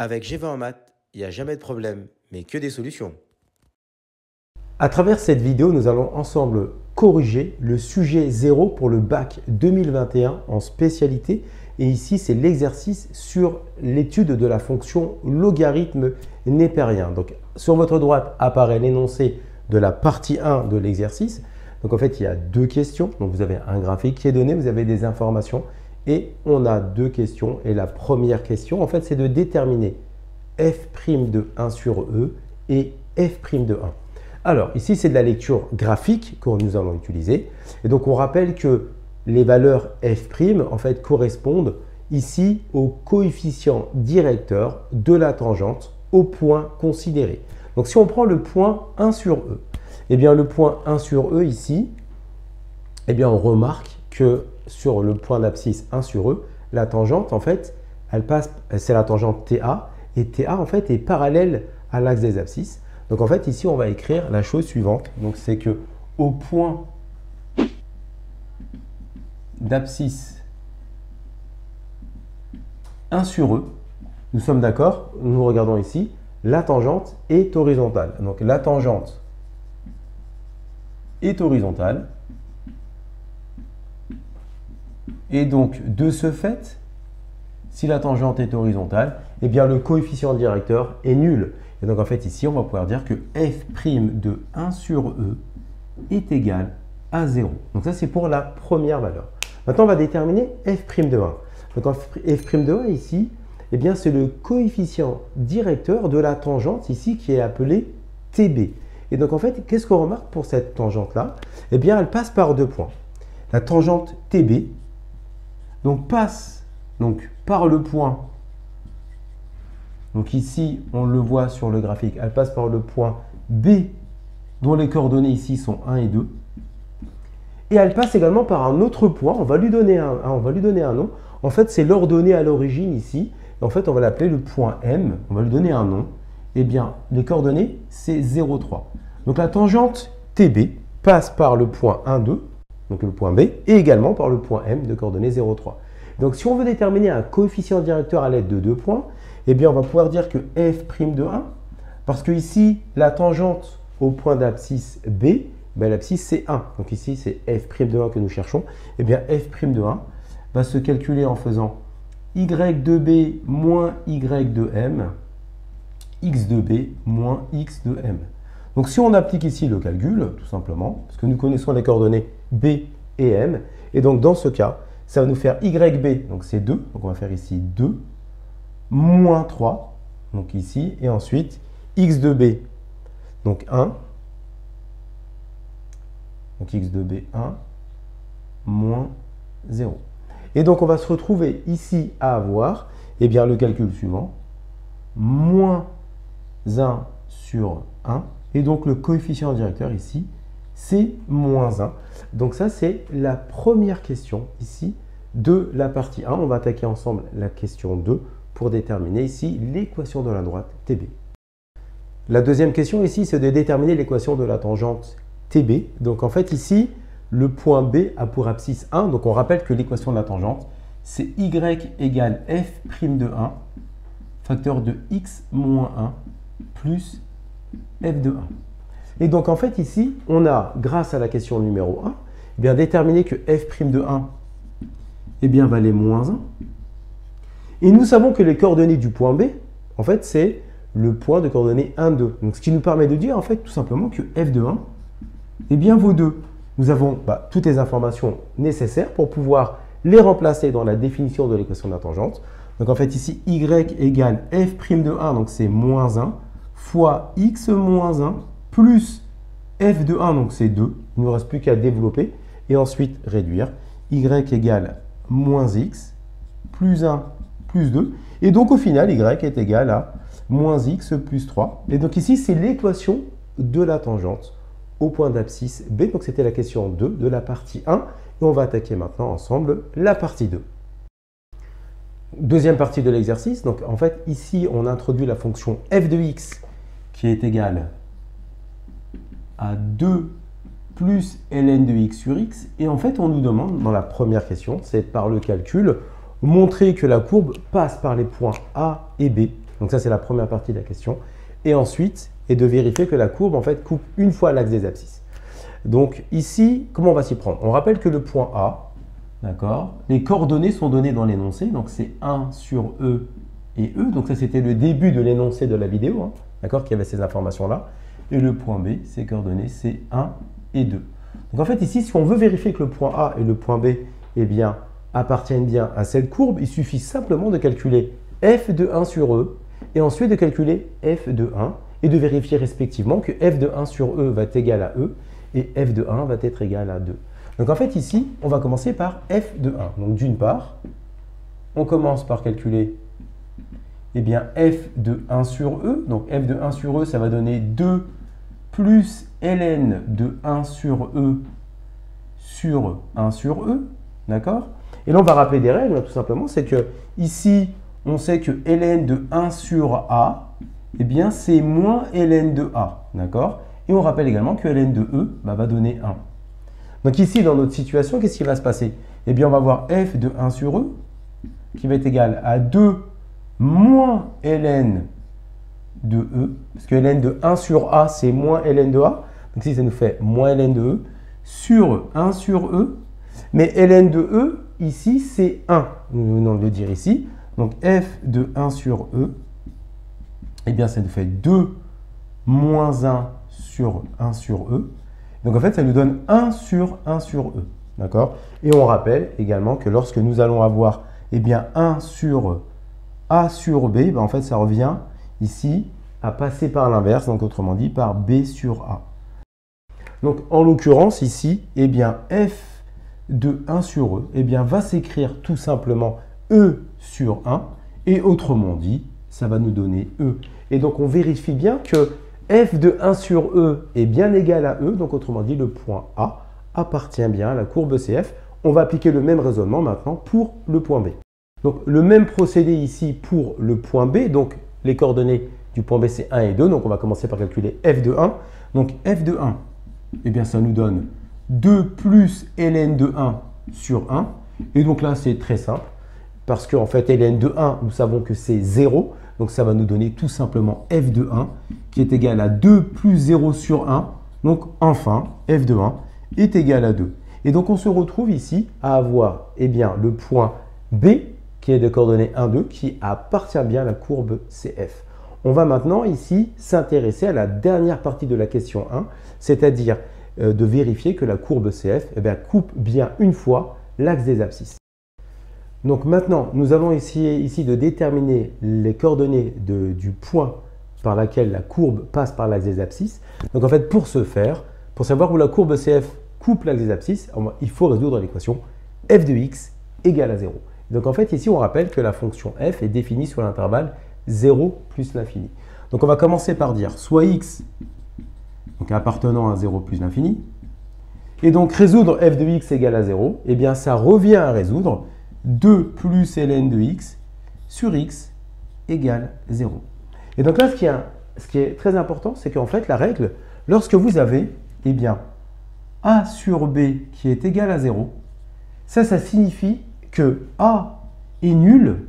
Avec G20 en maths, il n'y a jamais de problème, mais que des solutions. À travers cette vidéo, nous allons ensemble corriger le sujet 0 pour le bac 2021 en spécialité. Et ici, c'est l'exercice sur l'étude de la fonction logarithme népérien. Donc, sur votre droite apparaît l'énoncé de la partie 1 de l'exercice. Donc, en fait, il y a deux questions. Donc, vous avez un graphique qui est donné, vous avez des informations et on a deux questions. Et la première question, en fait, c'est de déterminer f' de 1 sur e et f' de 1. Alors, ici, c'est de la lecture graphique que nous allons utiliser. Et donc, on rappelle que les valeurs f' en fait correspondent ici au coefficient directeur de la tangente au point considéré. Donc, si on prend le point 1 sur e, eh bien, le point 1 sur e ici, eh bien, on remarque que sur le point d'abscisse 1 sur e, la tangente, en fait, elle passe, c'est la tangente TA, et TA, en fait, est parallèle à l'axe des abscisses. Donc, en fait, ici, on va écrire la chose suivante. Donc, c'est que au point d'abscisse 1 sur e, nous sommes d'accord, nous regardons ici, la tangente est horizontale. Donc, la tangente est horizontale. Et donc, de ce fait, si la tangente est horizontale, eh bien, le coefficient directeur est nul. Et donc, en fait, ici, on va pouvoir dire que f' de 1 sur e est égal à 0. Donc, ça, c'est pour la première valeur. Maintenant, on va déterminer f' de 1. Donc, f' de 1, ici, eh bien, c'est le coefficient directeur de la tangente, ici, qui est appelé TB. Et donc, en fait, qu'est-ce qu'on remarque pour cette tangente-là? Eh bien, elle passe par deux points. La tangente TB, donc, passe par le point. Donc ici, on le voit sur le graphique, elle passe par le point B, dont les coordonnées ici sont 1 et 2. Et elle passe également par un autre point, on va lui donner un nom. En fait, c'est l'ordonnée à l'origine ici. Et en fait, on va l'appeler le point M, on va lui donner un nom. Eh bien, les coordonnées, c'est 0,3. Donc la tangente TB passe par le point 1, 2, donc le point B, et également par le point M de coordonnées 0,3. Donc si on veut déterminer un coefficient directeur à l'aide de deux points, eh bien, on va pouvoir dire que f' de 1, parce que ici, la tangente au point d'abscisse B, ben, l'abscisse c'est 1. Donc ici, c'est f' de 1 que nous cherchons. Eh bien, f' de 1 va se calculer en faisant y de B moins y de M, x de B moins x de M. Donc si on applique ici le calcul, tout simplement, parce que nous connaissons les coordonnées B et M, et donc dans ce cas, ça va nous faire YB, donc c'est 2, donc on va faire ici 2, moins 3, donc ici, et ensuite x de b, donc 1, donc x de b 1, moins 0. Et donc on va se retrouver ici à avoir, eh bien, le calcul suivant, moins 1 sur 1, et donc le coefficient directeur ici, c'est moins 1. Donc ça, c'est la première question ici de la partie 1. On va attaquer ensemble la question 2 pour déterminer ici l'équation de la droite TB. La deuxième question ici, c'est de déterminer l'équation de la tangente TB. Donc en fait ici, le point B a pour abscisse 1. Donc on rappelle que l'équation de la tangente, c'est y égale f' de 1, facteur de x moins 1 plus f de 1. Et donc en fait ici, on a, grâce à la question numéro 1, eh bien, déterminé que f' de 1 eh bien, valait moins 1. Et nous savons que les coordonnées du point B, en fait, c'est le point de coordonnées 1, 2. Donc, ce qui nous permet de dire, en fait, tout simplement que f de 1, eh bien, vaut 2. Nous avons toutes les informations nécessaires pour pouvoir les remplacer dans la définition de l'équation de la tangente. Donc, en fait, ici, y égale f' de 1, donc c'est moins 1, fois x moins 1, plus f de 1, donc c'est 2. Il ne nous reste plus qu'à développer et ensuite réduire. Y égale moins x, plus 1, plus 2. Et donc, au final, y est égal à moins x plus 3. Et donc, ici, c'est l'équation de la tangente au point d'abscisse B. Donc, c'était la question 2 de la partie 1. Et on va attaquer maintenant ensemble la partie 2. Deuxième partie de l'exercice. Donc, en fait, ici, on introduit la fonction f de x qui est égale à 2 plus ln de x sur x. Et en fait, on nous demande, dans la première question, c'est par le calcul, montrer que la courbe passe par les points A et B Donc ça, c'est la première partie de la question. Et ensuite, est de vérifier que la courbe, en fait, coupe une fois l'axe des abscisses. Donc ici, comment on va s'y prendre? On rappelle que le point A, d'accord, les coordonnées sont données dans l'énoncé, donc c'est 1 sur E et E. Donc ça, c'était le début de l'énoncé de la vidéo, hein, d'accord, qui avait ces informations-là. Et le point B, ses coordonnées, c'est 1 et 2. Donc en fait, ici, si on veut vérifier que le point A et le point B, eh bien, appartiennent bien à cette courbe, il suffit simplement de calculer f de 1 sur E et ensuite de calculer f de 1 et de vérifier respectivement que f de 1 sur E va être égal à E et f de 1 va être égal à 2. Donc en fait, ici, on va commencer par f de 1. Donc d'une part, on commence par calculer eh bien, f de 1 sur E. Donc f de 1 sur E, ça va donner 2 plus ln de 1 sur E sur 1 sur E. D'accord? Et là, on va rappeler des règles, tout simplement. C'est que ici, on sait que ln de 1 sur A, eh bien, c'est moins ln de A. D'accord? Et on rappelle également que ln de E va donner 1. Donc ici, dans notre situation, qu'est-ce qui va se passer? Eh bien, on va voir f de 1 sur E qui va être égal à 2 moins ln de E, parce que ln de 1 sur A, c'est moins ln de A. Donc ici, ça nous fait moins ln de E sur 1 sur E. Mais ln de E, ici, c'est 1. Nous venons de le dire ici. Donc f de 1 sur E, eh bien, ça nous fait 2 moins 1 sur 1 sur E. Donc en fait, ça nous donne 1 sur 1 sur E. D'accord? Et on rappelle également que lorsque nous allons avoir eh bien, 1 sur A sur B, ben, en fait, ça revient ici à passer par l'inverse, donc autrement dit par B sur A. Donc en l'occurrence ici, eh bien, f de 1 sur E eh bien, va s'écrire tout simplement E sur 1. Et autrement dit, ça va nous donner E. Et donc on vérifie bien que f de 1 sur E est bien égal à E, donc autrement dit, le point A appartient bien à la courbe CF. On va appliquer le même raisonnement maintenant pour le point B. Donc le même procédé ici pour le point B, donc les coordonnées du point B c'est 1 et 2, donc on va commencer par calculer f de 1. Donc f de 1, eh bien ça nous donne 2 plus ln de 1 sur 1. Et donc là c'est très simple, parce qu'en fait ln de 1, nous savons que c'est 0. Donc ça va nous donner tout simplement f de 1 qui est égal à 2 plus 0 sur 1. Donc enfin, f de 1 est égal à 2. Et donc on se retrouve ici à avoir eh bien, le point B qui est de coordonnées 1, 2 qui appartient bien à la courbe CF. On va maintenant ici s'intéresser à la dernière partie de la question 1, c'est-à-dire de vérifier que la courbe CF eh bien, coupe bien une fois l'axe des abscisses. Donc maintenant, nous allons essayer ici de déterminer les coordonnées du point par laquelle la courbe passe par l'axe des abscisses. Donc en fait, pour ce faire, pour savoir où la courbe CF coupe l'axe des abscisses, il faut résoudre l'équation f de x égale à 0. Donc en fait, ici, on rappelle que la fonction f est définie sur l'intervalle 0 plus l'infini. Donc on va commencer par dire soit x donc appartenant à 0 plus l'infini, et donc résoudre f de x égale à 0, eh bien ça revient à résoudre 2 plus ln de x sur x égale 0. Et donc là, ce qui est très important, c'est qu'en fait, la règle, lorsque vous avez eh bien, a sur b qui est égal à 0, ça signifie que a est nul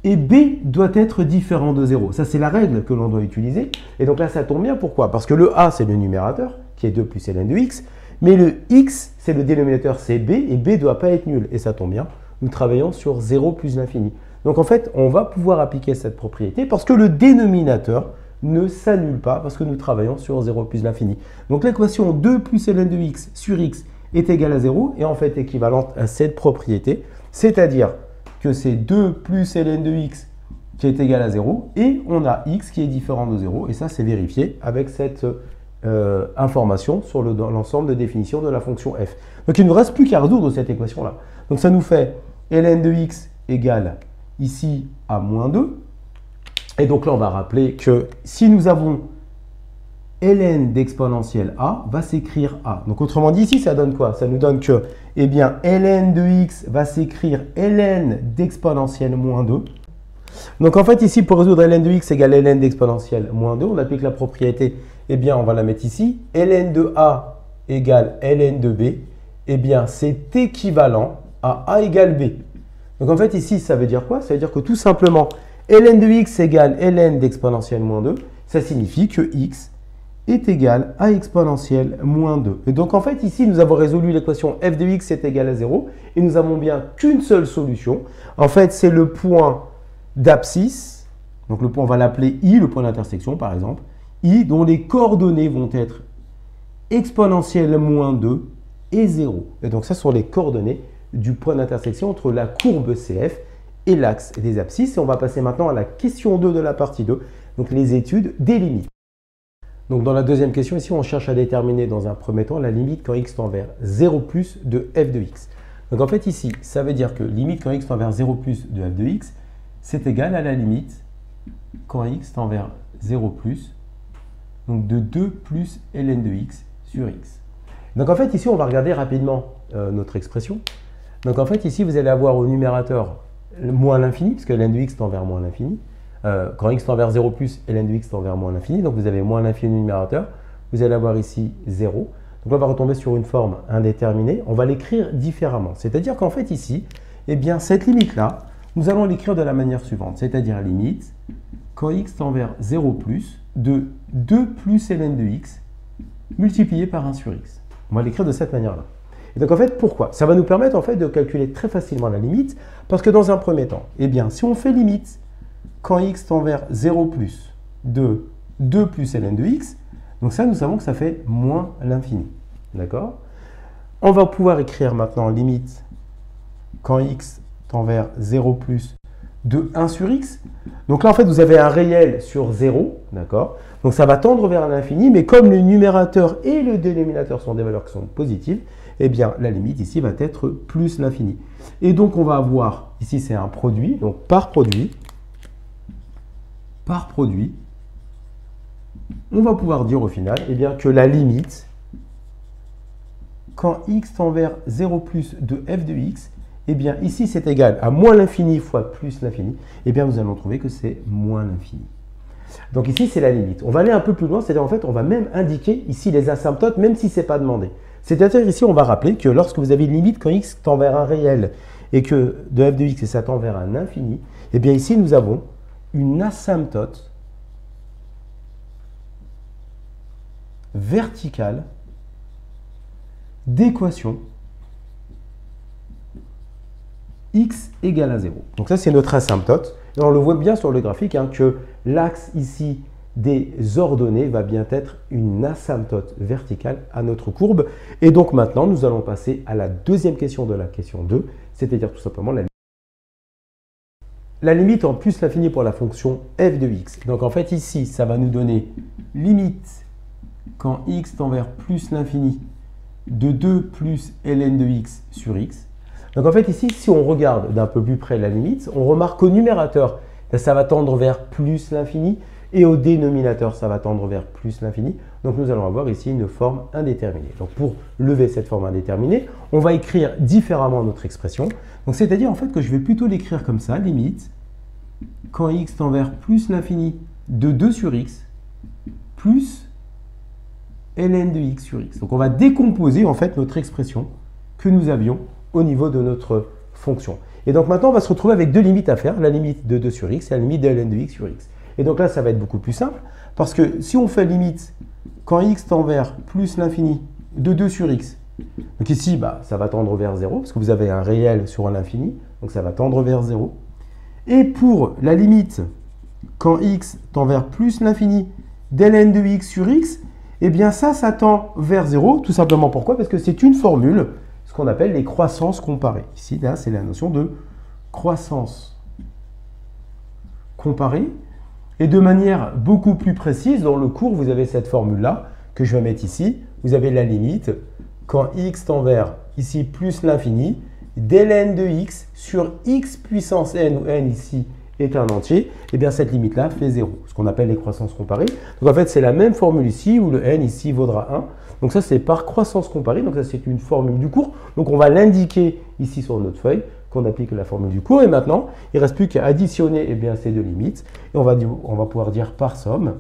et b doit être différent de 0. Ça, c'est la règle que l'on doit utiliser. Et donc là, ça tombe bien. Pourquoi? Parce que le a, c'est le numérateur, qui est 2 plus ln de x, mais le x, c'est le dénominateur, c'est b, et b ne doit pas être nul. Et ça tombe bien. Nous travaillons sur 0 plus l'infini. Donc en fait, on va pouvoir appliquer cette propriété parce que le dénominateur ne s'annule pas parce que nous travaillons sur 0 plus l'infini. Donc l'équation 2 plus ln de x sur x est égale à 0 et en fait équivalente à cette propriété, c'est-à-dire que c'est 2 plus ln de x qui est égal à 0 et on a x qui est différent de 0 et ça c'est vérifié avec cette information sur l'ensemble de définition de la fonction f. Donc il ne nous reste plus qu'à résoudre cette équation-là. Donc ça nous fait ln de x égale ici à moins 2. Et donc là, on va rappeler que si nous avons ln d'exponentielle a, va s'écrire a. Donc autrement dit, ici, ça donne quoi? Ça nous donne que eh bien, ln de x va s'écrire ln d'exponentielle moins 2. Donc en fait, ici, pour résoudre ln de x égale ln d'exponentielle moins 2, on applique la propriété, eh bien, on va la mettre ici. Ln de a égale ln de b, eh bien, c'est équivalent à a égale b. Donc en fait, ici, ça veut dire quoi? Ça veut dire que tout simplement, ln de x égale ln d'exponentielle moins 2, ça signifie que x est égal à exponentielle moins 2. Et donc en fait ici nous avons résolu l'équation f de x est égal à 0 et nous avons bien qu'une seule solution. En fait c'est le point d'abscisse, donc le point on va l'appeler I, le point d'intersection par exemple, I dont les coordonnées vont être exponentielle moins 2 et 0. Et donc ça sont les coordonnées du point d'intersection entre la courbe CF et l'axe des abscisses. Et on va passer maintenant à la question 2 de la partie 2, donc les études des limites. Donc dans la deuxième question, ici, on cherche à déterminer dans un premier temps la limite quand x tend vers 0 plus de f de x. Donc en fait ici, ça veut dire que limite quand x tend vers 0 plus de f de x, c'est égal à la limite quand x tend vers 0 plus, donc de 2 plus ln de x sur x. Donc en fait ici, on va regarder rapidement notre expression. Donc en fait ici, vous allez avoir au numérateur moins l'infini, puisque ln de x tend vers moins l'infini. Quand x tend vers 0 plus, ln de x tend vers moins l'infini. Donc vous avez moins l'infini au numérateur. Vous allez avoir ici 0. Donc là, on va retomber sur une forme indéterminée. On va l'écrire différemment. C'est-à-dire qu'en fait ici, eh bien, cette limite-là, nous allons l'écrire de la manière suivante. C'est-à-dire limite quand x tend vers 0 plus de 2 plus ln de x multiplié par 1 sur x. On va l'écrire de cette manière-là. Et donc en fait, pourquoi? Ça va nous permettre en fait de calculer très facilement la limite, parce que dans un premier temps, eh bien, si on fait limite quand x tend vers 0 plus de 2 plus ln de x, donc ça, nous savons que ça fait moins l'infini. D'accord? On va pouvoir écrire maintenant limite quand x tend vers 0 plus de 1 sur x. Donc là, en fait, vous avez un réel sur 0, d'accord? Donc ça va tendre vers l'infini, mais comme le numérateur et le dénominateur sont des valeurs qui sont positives, eh bien, la limite ici va être plus l'infini. Et donc, on va avoir, ici, c'est un produit, donc par produit, on va pouvoir dire au final eh bien, que la limite, quand x tend vers 0 plus de f de x, eh bien, ici, c'est égal à moins l'infini fois plus l'infini, eh bien, nous allons trouver que c'est moins l'infini. Donc ici, c'est la limite. On va aller un peu plus loin, c'est-à-dire, en fait, on va même indiquer ici les asymptotes, même si ce n'est pas demandé. C'est-à-dire, ici, on va rappeler que lorsque vous avez une limite quand x tend vers un réel et que de f de x et ça tend vers un infini, eh bien, ici, nous avons une asymptote verticale d'équation x égale à 0. Donc ça, c'est notre asymptote. Et on le voit bien sur le graphique hein, que l'axe ici des ordonnées va bien être une asymptote verticale à notre courbe. Et donc maintenant, nous allons passer à la deuxième question de la question 2, c'est-à-dire tout simplement la limite en plus l'infini pour la fonction f de x. Donc en fait ici, ça va nous donner limite quand x tend vers plus l'infini de 2 plus ln de x sur x. Donc en fait ici, si on regarde d'un peu plus près la limite, on remarque qu'au numérateur, ça va tendre vers plus l'infini et au dénominateur, ça va tendre vers plus l'infini. Donc nous allons avoir ici une forme indéterminée. Donc pour lever cette forme indéterminée, on va écrire différemment notre expression. Donc c'est-à-dire en fait que je vais plutôt l'écrire comme ça, limite quand x tend vers plus l'infini de 2 sur x plus ln de x sur x. Donc on va décomposer en fait notre expression que nous avions au niveau de notre fonction. Et donc maintenant, on va se retrouver avec deux limites à faire, la limite de 2 sur x et la limite de ln de x sur x. Et donc là, ça va être beaucoup plus simple, parce que si on fait limite quand x tend vers plus l'infini de 2 sur x, donc ici, ça va tendre vers 0, parce que vous avez un réel sur un infini, donc ça va tendre vers 0. Et pour la limite quand x tend vers plus l'infini d'ln de x sur x, eh bien ça tend vers 0, tout simplement pourquoi? Parce que c'est une formule, ce qu'on appelle les croissances comparées. Ici, là, c'est la notion de croissance comparée. Et de manière beaucoup plus précise, dans le cours, vous avez cette formule-là, que je vais mettre ici. Vous avez la limite, quand x tend vers, ici, plus l'infini, d'ln de x sur x puissance n, où n ici est un entier, et bien cette limite-là fait 0, ce qu'on appelle les croissances comparées. Donc en fait, c'est la même formule ici, où le n ici vaudra 1. Donc ça, c'est par croissance comparée, donc ça, c'est une formule du cours. Donc on va l'indiquer ici sur notre feuille, qu'on applique la formule du cours. Et maintenant, il ne reste plus qu'à additionner eh bien, ces deux limites. Et on va pouvoir dire par somme,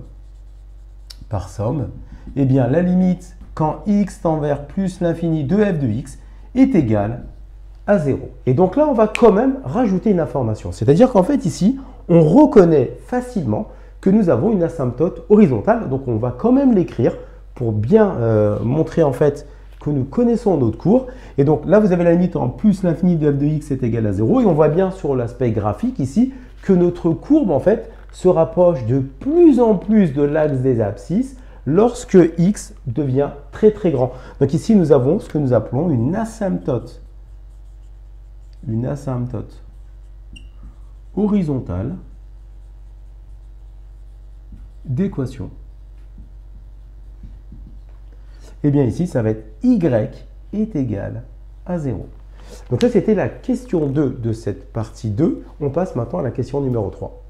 eh bien, la limite quand x tend vers plus l'infini de f de x est égale à 0. Et donc là, on va quand même rajouter une information. C'est-à-dire qu'en fait, ici, on reconnaît facilement que nous avons une asymptote horizontale. Donc, on va quand même l'écrire pour bien montrer en fait que nous connaissons notre cours. Et donc là, vous avez la limite en plus l'infini de f de x est égal à 0. Et on voit bien sur l'aspect graphique ici que notre courbe en fait se rapproche de plus en plus de l'axe des abscisses lorsque x devient très très grand. Donc ici, nous avons ce que nous appelons une asymptote horizontale d'équation. Et bien ici, ça va être y est égal à 0. Donc ça, c'était la question 2 de cette partie 2. On passe maintenant à la question numéro 3.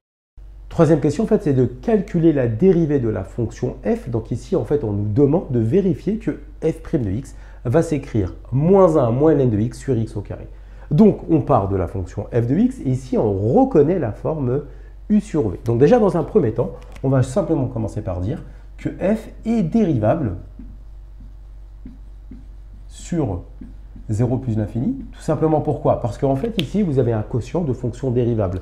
Troisième question, en fait, c'est de calculer la dérivée de la fonction f. Donc ici, en fait, on nous demande de vérifier que f' de x va s'écrire moins 1 moins ln de x sur x au carré. Donc, on part de la fonction f de x et ici, on reconnaît la forme u sur v. Donc déjà, dans un premier temps, on va simplement commencer par dire que f est dérivable sur 0 plus l'infini. Tout simplement pourquoi? Parce qu'en fait, ici, vous avez un quotient de fonctions dérivables.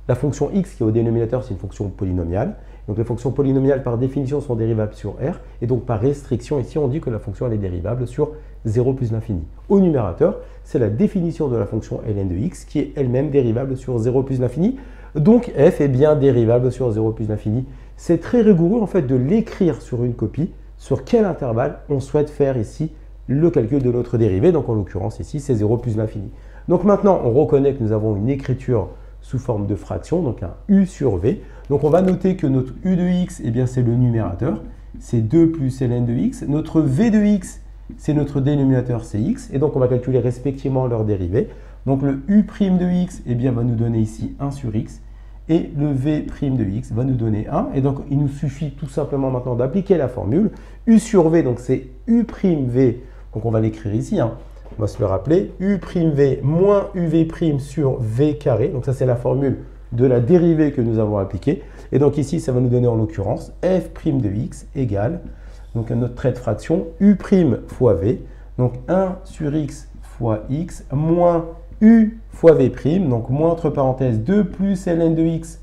La fonction x qui est au dénominateur, c'est une fonction polynomiale. Donc les fonctions polynomiales, par définition, sont dérivables sur R. Et donc par restriction, ici, on dit que la fonction elle est dérivable sur 0 plus l'infini. Au numérateur, c'est la définition de la fonction ln de x qui est elle-même dérivable sur 0 plus l'infini. Donc f est bien dérivable sur 0 plus l'infini. C'est très rigoureux en fait de l'écrire sur une copie, sur quel intervalle on souhaite faire ici le calcul de notre dérivée. Donc en l'occurrence ici, c'est 0 plus l'infini. Donc maintenant, on reconnaît que nous avons une écriture sous forme de fraction, donc un u sur v. Donc on va noter que notre u de x, eh bien c'est le numérateur, c'est 2 plus ln de x. Notre v de x, c'est notre dénominateur, c'est x. Et donc on va calculer respectivement leur dérivée. Donc le u' de x, eh bien, va nous donner ici 1 sur x. Et le v' de x va nous donner 1. Et donc il nous suffit tout simplement maintenant d'appliquer la formule. U sur v, donc c'est u'v, donc on va l'écrire ici, hein. On va se le rappeler, u'v moins uv' sur v carré. Donc ça, c'est la formule de la dérivée que nous avons appliquée. Et donc ici, ça va nous donner en l'occurrence f' de x égale, donc notre trait de fraction, u' fois v, donc 1 sur x fois x, moins u fois v', donc moins entre parenthèses 2 plus ln de x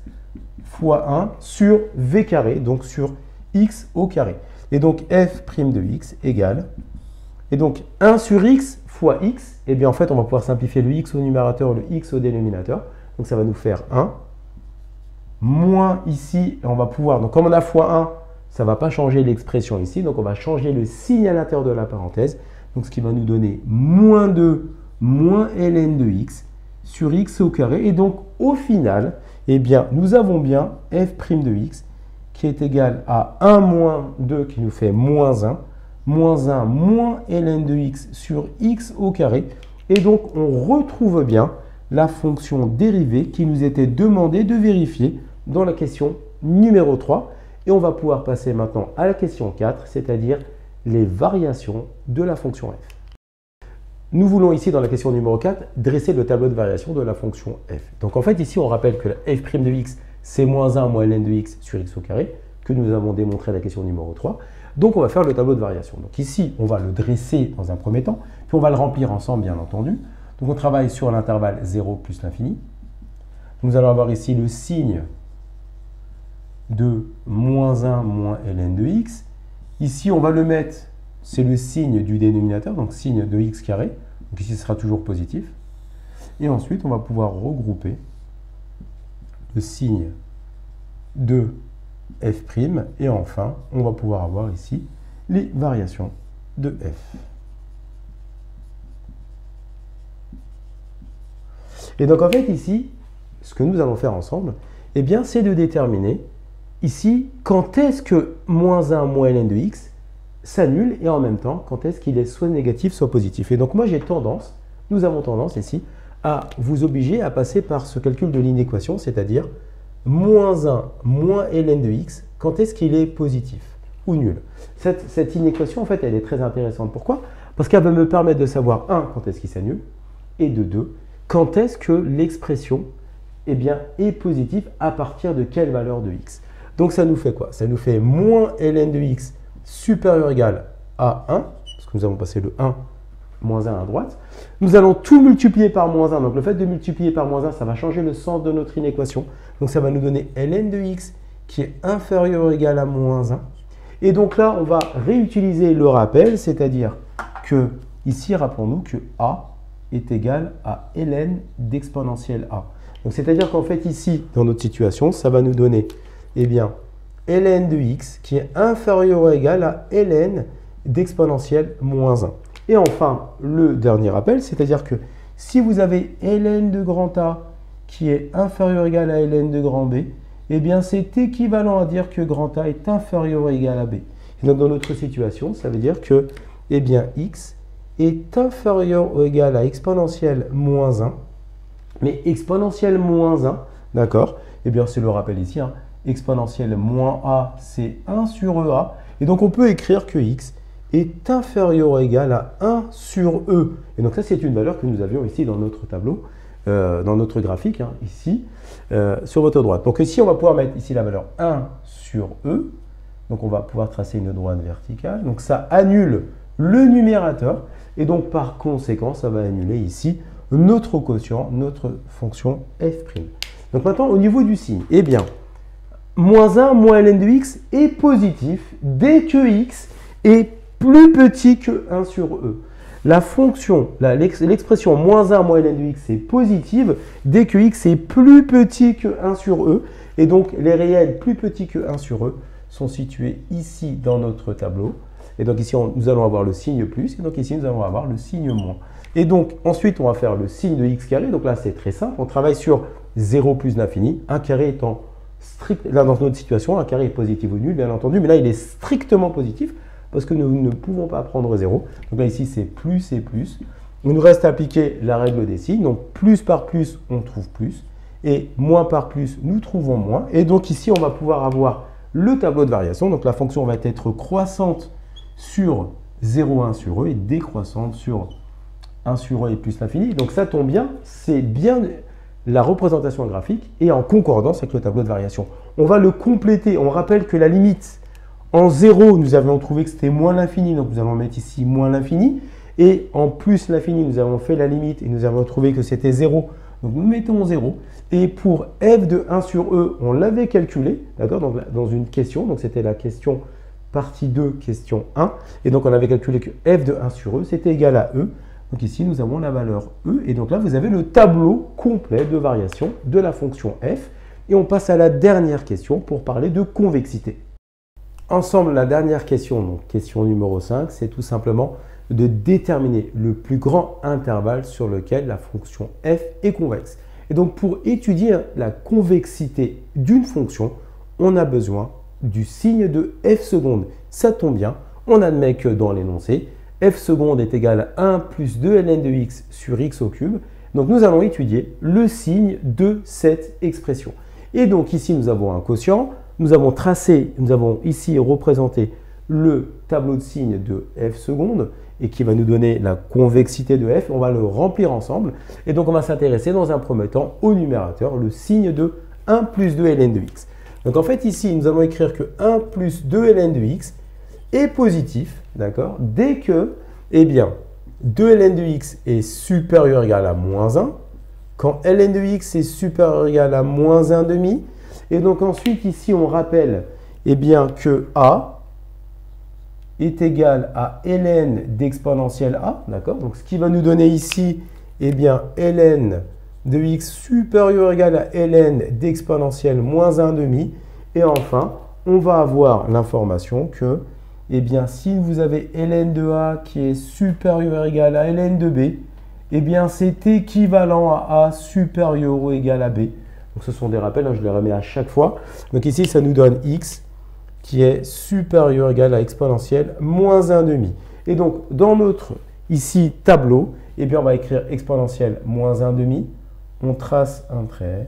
fois 1 sur v carré, donc sur x au carré. Et donc f' de x égale, et donc 1 sur x fois x, et bien en fait on va pouvoir simplifier le x au numérateur, le x au dénominateur. Donc ça va nous faire 1, moins ici, et on va pouvoir, donc comme on a fois 1, ça ne va pas changer l'expression ici, donc on va changer le signe à l'intérieur de la parenthèse. Donc ce qui va nous donner moins 2, moins ln de x sur x au carré. Et donc au final, eh bien nous avons bien f' de x qui est égal à 1 moins 2 qui nous fait moins 1, moins 1 moins ln de x sur x au carré. Et donc, on retrouve bien la fonction dérivée qui nous était demandé de vérifier dans la question numéro 3. Et on va pouvoir passer maintenant à la question 4, c'est-à-dire les variations de la fonction f. Nous voulons ici, dans la question numéro 4, dresser le tableau de variation de la fonction f. Donc en fait, ici, on rappelle que la f' de x, c'est moins 1 moins ln de x sur x au carré, que nous avons démontré à la question numéro 3. Donc, on va faire le tableau de variation. Donc ici, on va le dresser dans un premier temps, puis on va le remplir ensemble, bien entendu. Donc, on travaille sur l'intervalle 0 plus l'infini. Nous allons avoir ici le signe de moins 1 moins ln de x. Ici, on va le mettre, c'est le signe du dénominateur, donc signe de x carré. Donc ici, ce sera toujours positif. Et ensuite, on va pouvoir regrouper le signe de f', et enfin, on va pouvoir avoir ici les variations de f. Et donc, en fait, ici, ce que nous allons faire ensemble, eh bien, c'est de déterminer ici quand est-ce que moins 1 moins ln de x s'annule et en même temps, quand est-ce qu'il est soit négatif, soit positif. Et donc, moi, nous avons tendance ici à vous obliger à passer par ce calcul de l'inéquation, c'est-à-dire moins 1 moins ln de x, quand est-ce qu'il est positif ou nul. Cette inéquation, en fait, elle est très intéressante. Pourquoi? Parce qu'elle va me permettre de savoir, 1, quand est-ce qu'il s'annule, et de 2, quand est-ce que l'expression eh bien, est positive à partir de quelle valeur de x. Donc, ça nous fait quoi? Ça nous fait moins ln de x supérieur ou égal à 1, parce que nous avons passé le 1 moins 1 à droite. Nous allons tout multiplier par moins 1. Donc, le fait de multiplier par moins 1, ça va changer le sens de notre inéquation. Donc ça va nous donner ln de x qui est inférieur ou égal à moins 1. Et donc là, on va réutiliser le rappel, c'est-à-dire que ici, rappelons-nous que a est égal à ln d'exponentielle a. Donc c'est-à-dire qu'en fait ici, dans notre situation, ça va nous donner eh bien, ln de x qui est inférieur ou égal à ln d'exponentielle moins 1. Et enfin, le dernier rappel, c'est-à-dire que si vous avez ln de grand A qui est inférieur ou égal à ln de grand B, eh bien c'est équivalent à dire que grand A est inférieur ou égal à B. Et donc dans notre situation, ça veut dire que eh bien, x est inférieur ou égal à exponentielle moins 1. Mais exponentielle moins 1, d'accord, eh bien c'est le rappel ici, hein, exponentielle moins a, c'est 1 sur EA. Et donc on peut écrire que x est inférieur ou égal à 1 sur E. Et donc ça, c'est une valeur que nous avions ici dans notre tableau, dans notre graphique, hein, ici, sur votre droite. Donc ici, on va pouvoir mettre ici la valeur 1 sur E. Donc on va pouvoir tracer une droite verticale. Donc ça annule le numérateur. Et donc par conséquent, ça va annuler ici notre quotient, notre fonction f'. Donc maintenant, au niveau du signe, eh bien, moins 1 moins ln de x est positif dès que x est plus petit que 1 sur e. La fonction, l'expression moins 1 moins ln de x est positive dès que x est plus petit que 1 sur e. Et donc, les réels plus petits que 1 sur e sont situés ici dans notre tableau. Et donc ici, nous allons avoir le signe plus. Et donc ici, nous allons avoir le signe moins. Et donc, ensuite, on va faire le signe de x carré. Donc là, c'est très simple. On travaille sur 0 plus l'infini. 1 carré étant strict. Là, dans notre situation, 1 carré est positif ou nul, bien entendu. Mais là, il est strictement positif parce que nous ne pouvons pas prendre 0. Donc là, ici, c'est plus et plus. Il nous reste à appliquer la règle des signes. Donc, plus par plus, on trouve plus. Et moins par plus, nous trouvons moins. Et donc ici, on va pouvoir avoir le tableau de variation. Donc la fonction va être croissante sur 0,1 sur e et décroissante sur 1 sur e et plus l'infini. Donc ça tombe bien, c'est bien la représentation graphique et en concordance avec le tableau de variation. On va le compléter. On rappelle que la limite en 0, nous avions trouvé que c'était moins l'infini. Donc nous allons mettre ici moins l'infini. Et en plus l'infini, nous avons fait la limite et nous avons trouvé que c'était 0. Donc nous mettons 0. Et pour f de 1 sur e, on l'avait calculé, d'accord, donc dans une question. Donc c'était la question partie 2, question 1. Et donc on avait calculé que f de 1 sur e, c'était égal à e. Donc ici, nous avons la valeur e. Et donc là, vous avez le tableau complet de variation de la fonction f. Et on passe à la dernière question pour parler de convexité. Ensemble, la dernière question, donc question numéro 5, c'est tout simplement de déterminer le plus grand intervalle sur lequel la fonction f est convexe. Et donc, pour étudier la convexité d'une fonction, on a besoin du signe de f seconde. Ça tombe bien, on admet que dans l'énoncé, f seconde est égal à 1 plus 2 ln de x sur x au cube. Donc, nous allons étudier le signe de cette expression. Et donc, ici, nous avons un quotient. Nous avons ici représenté le tableau de signes de f seconde et qui va nous donner la convexité de f. On va le remplir ensemble. Et donc, on va s'intéresser dans un premier temps au numérateur, le signe de 1 plus 2 ln de x. Donc, en fait, ici, nous allons écrire que 1 plus 2 ln de x est positif, d'accord, dès que, eh bien, 2 ln de x est supérieur ou égal à moins 1, quand ln de x est supérieur ou égal à moins 1 demi. Et donc, ensuite, ici, on rappelle, eh bien, que a est égal à ln d'exponentielle a, d'accord? Donc, ce qui va nous donner ici, eh bien, ln de x supérieur ou égal à ln d'exponentielle moins 1 demi. Et enfin, on va avoir l'information que, eh bien, si vous avez ln de a qui est supérieur ou égal à ln de b, eh bien, c'est équivalent à a supérieur ou égal à b. Donc, ce sont des rappels, hein, je les remets à chaque fois. Donc, ici, ça nous donne x qui est supérieur ou égal à exponentielle moins 1 demi. Et donc, dans notre, ici, tableau, eh bien, on va écrire exponentielle moins 1 demi. On trace un trait.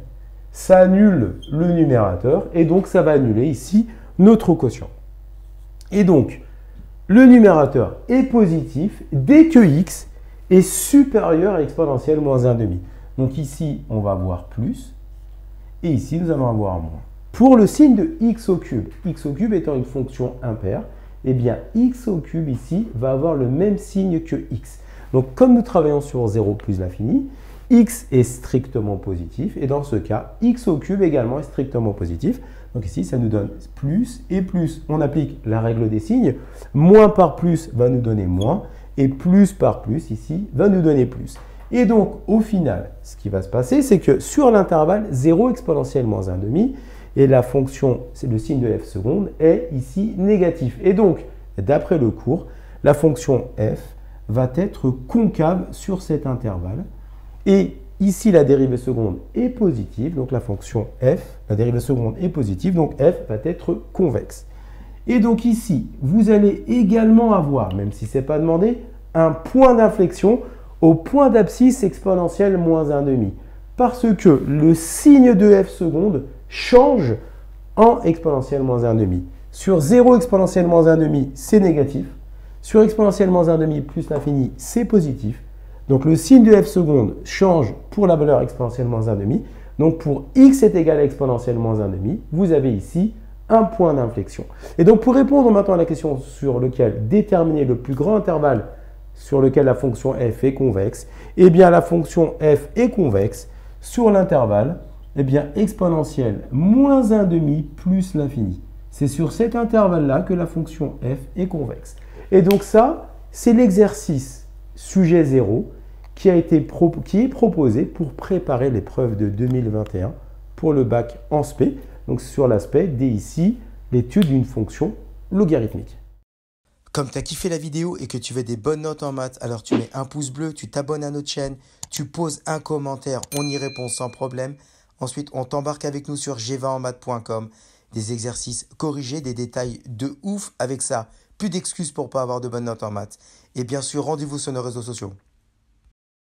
Ça annule le numérateur. Et donc, ça va annuler ici notre quotient. Et donc, le numérateur est positif dès que x est supérieur à exponentielle moins 1 demi. Donc, ici, on va avoir plus. Et ici, nous allons avoir moins. Pour le signe de x au cube étant une fonction impaire, eh bien x au cube ici va avoir le même signe que x. Donc comme nous travaillons sur 0 plus l'infini, x est strictement positif. Et dans ce cas, x au cube également est strictement positif. Donc ici, ça nous donne plus et plus. On applique la règle des signes. Moins par plus va nous donner moins. Et plus par plus, ici, va nous donner plus. Et donc, au final, ce qui va se passer, c'est que sur l'intervalle 0 exponentielle moins 1/2, et la fonction, c'est le signe de f seconde, est ici négatif. Et donc, d'après le cours, la fonction f va être concave sur cet intervalle. Et ici, la dérivée seconde est positive, donc la fonction f, la dérivée seconde est positive, donc f va être convexe. Et donc ici, vous allez également avoir, même si ce n'est pas demandé, un point d'inflexion au point d'abscisse exponentielle moins 1/2. Parce que le signe de f seconde change en exponentielle moins 1/2. Sur 0 exponentielle moins 1/2, c'est négatif. Sur exponentielle moins 1/2 plus l'infini, c'est positif. Donc le signe de f seconde change pour la valeur exponentielle moins 1/2. Donc pour x est égal à exponentielle moins 1/2, vous avez ici un point d'inflexion. Et donc pour répondre maintenant à la question sur laquelle déterminer le plus grand intervalle sur lequel la fonction f est convexe, eh bien la fonction f est convexe sur l'intervalle exponentielle moins 1/2 plus l'infini. C'est sur cet intervalle-là que la fonction f est convexe. Et donc ça, c'est l'exercice sujet 0 qui est proposé pour préparer l'épreuve de 2021 pour le bac en spé. Donc sur l'aspect dès ici, l'étude d'une fonction logarithmique. Comme tu as kiffé la vidéo et que tu veux des bonnes notes en maths, alors tu mets un pouce bleu, tu t'abonnes à notre chaîne, tu poses un commentaire, on y répond sans problème. Ensuite, on t'embarque avec nous sur g20enmaths.com, des exercices corrigés, des détails de ouf avec ça. Plus d'excuses pour pas avoir de bonnes notes en maths. Et bien sûr, rendez-vous sur nos réseaux sociaux.